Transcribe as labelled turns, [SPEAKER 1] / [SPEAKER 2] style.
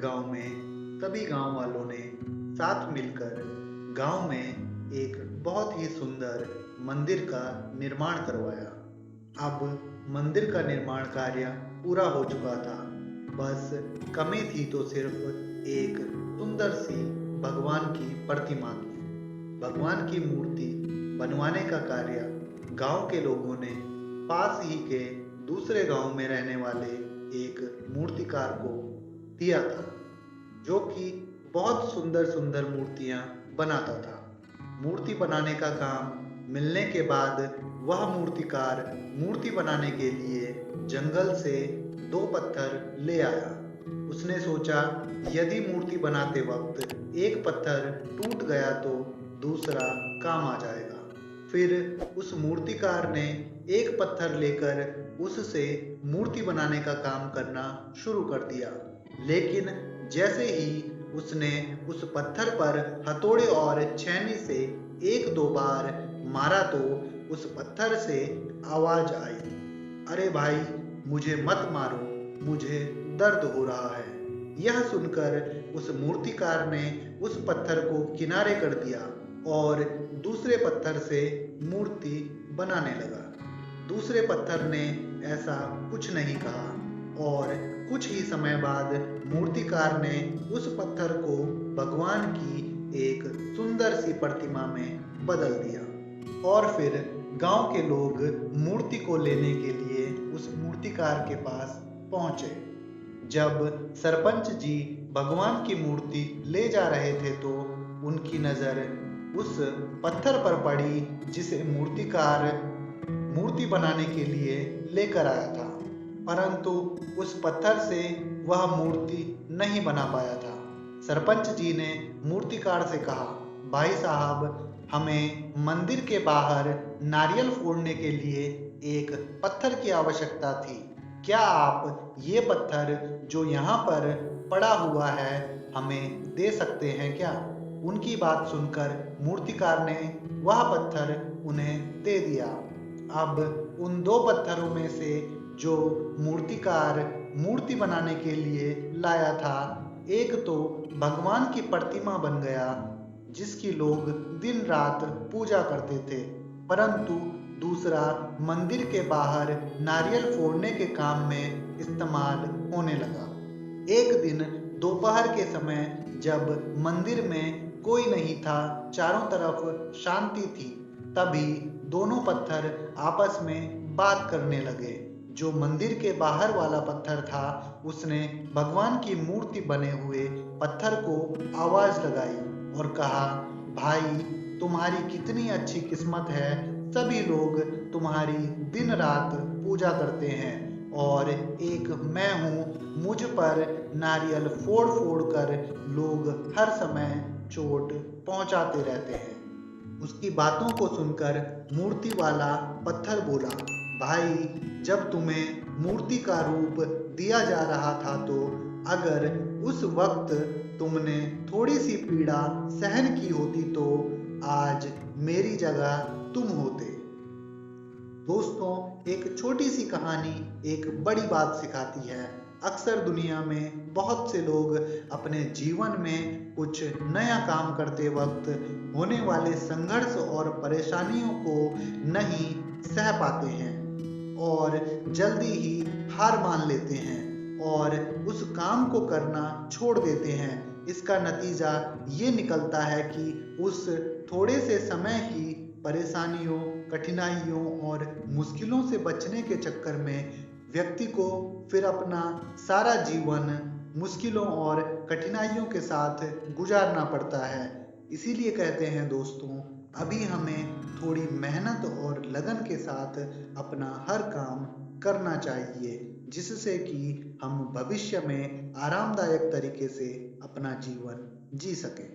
[SPEAKER 1] गांव में सभी गांव वालों ने साथ मिलकर गांव में एक बहुत ही सुंदर मंदिर का निर्माण करवाया। अब मंदिर का निर्माण कार्य पूरा हो चुका था। बस कमी थी तो सिर्फ एक सुंदर सी भगवान की प्रतिमा की। भगवान की मूर्ति बनवाने का कार्य गांव के लोगों ने पास ही के दूसरे गांव में रहने वाले एक मूर्तिकार को दिया था, जो कि बहुत सुंदर सुंदर मूर्तियां बनाता था। मूर्ति बनाने का काम मिलने के बाद वह मूर्तिकार मूर्ति बनाने के लिए जंगल से 2 पत्थर ले आया। उसने सोचा, यदि मूर्ति बनाते वक्त एक पत्थर टूट गया तो दूसरा काम आ जाएगा। फिर उस मूर्तिकार ने एक पत्थर लेकर उससे मूर्ति बनाने का काम करना शुरू कर दिया। लेकिन जैसे ही उसने उस पत्थर पर हथौड़े और छेनी से 1-2 बार मारा तो उस पत्थर से आवाज आई, अरे भाई, मुझे मत मारो, मुझे दर्द हो रहा है। यह सुनकर उस मूर्तिकार ने उस पत्थर को किनारे कर दिया और दूसरे पत्थर से मूर्ति बनाने लगा। दूसरे पत्थर ने ऐसा कुछ नहीं कहा और कुछ ही समय बाद मूर्तिकार ने उस पत्थर को भगवान की एक सुंदर सी प्रतिमा में बदल दिया। और फिर गांव के लोग मूर्ति को लेने के लिए उस मूर्तिकार के पास पहुंचे। जब सरपंच जी भगवान की मूर्ति ले जा रहे थे तो उनकी नजर उस पत्थर पर पड़ी जिसे मूर्तिकार मूर्ति बनाने के लिए लेकर आया था, परंतु उस पत्थर से वह मूर्ति नहीं बना पाया था। सरपंच जी ने मूर्तिकार से कहा, भाई साहब, हमें मंदिर के बाहर नारियल फोड़ने के लिए एक पत्थर की आवश्यकता थी। क्या आप ये पत्थर जो यहाँ पर पड़ा हुआ है हमें दे सकते हैं क्या? उनकी बात सुनकर मूर्तिकार ने वह पत्थर उन्हें दे दिया। अब उन 2 पत्थरों में से जो मूर्तिकार मूर्ति बनाने के लिए लाया था, एक तो भगवान की प्रतिमा बन गया जिसकी लोग दिन रात पूजा करते थे, परंतु दूसरा मंदिर के बाहर नारियल फोड़ने के काम में इस्तेमाल होने लगा। एक दिन दोपहर के समय जब मंदिर में कोई नहीं था, चारों तरफ शांति थी, तभी दोनों पत्थर आपस में बात करने लगे। जो मंदिर के बाहर वाला पत्थर था उसने भगवान की मूर्ति बने हुए पत्थर को आवाज लगाई और कहा, भाई, तुम्हारी कितनी अच्छी किस्मत है, सभी लोग तुम्हारी दिन रात पूजा करते हैं और एक मैं हूँ, मुझ पर नारियल फोड़ फोड़ कर लोग हर समय चोट पहुंचाते रहते हैं। उसकी बातों को सुनकर मूर्ति वाला पत्थर बोला, भाई, जब तुम्हें मूर्ति का रूप दिया जा रहा था तो अगर उस वक्त तुमने थोड़ी सी पीड़ा सहन की होती तो आज मेरी जगह तुम होते। दोस्तों, एक छोटी सी कहानी एक बड़ी बात सिखाती है। अक्सर दुनिया में बहुत से लोग अपने जीवन में कुछ नया काम करते वक्त होने वाले संघर्ष और परेशानियों को नहीं सह पाते हैं और जल्दी ही हार मान लेते हैं और उस काम को करना छोड़ देते हैं। इसका नतीजा ये निकलता है कि उस थोड़े से समय की परेशानियों, कठिनाइयों और मुश्किलों से बचने के चक्कर में व्यक्ति को फिर अपना सारा जीवन मुश्किलों और कठिनाइयों के साथ गुजारना पड़ता है। इसीलिए कहते हैं दोस्तों, अभी हमें थोड़ी मेहनत और लगन के साथ अपना हर काम करना चाहिए, जिससे कि हम भविष्य में आरामदायक तरीके से अपना जीवन जी सकें।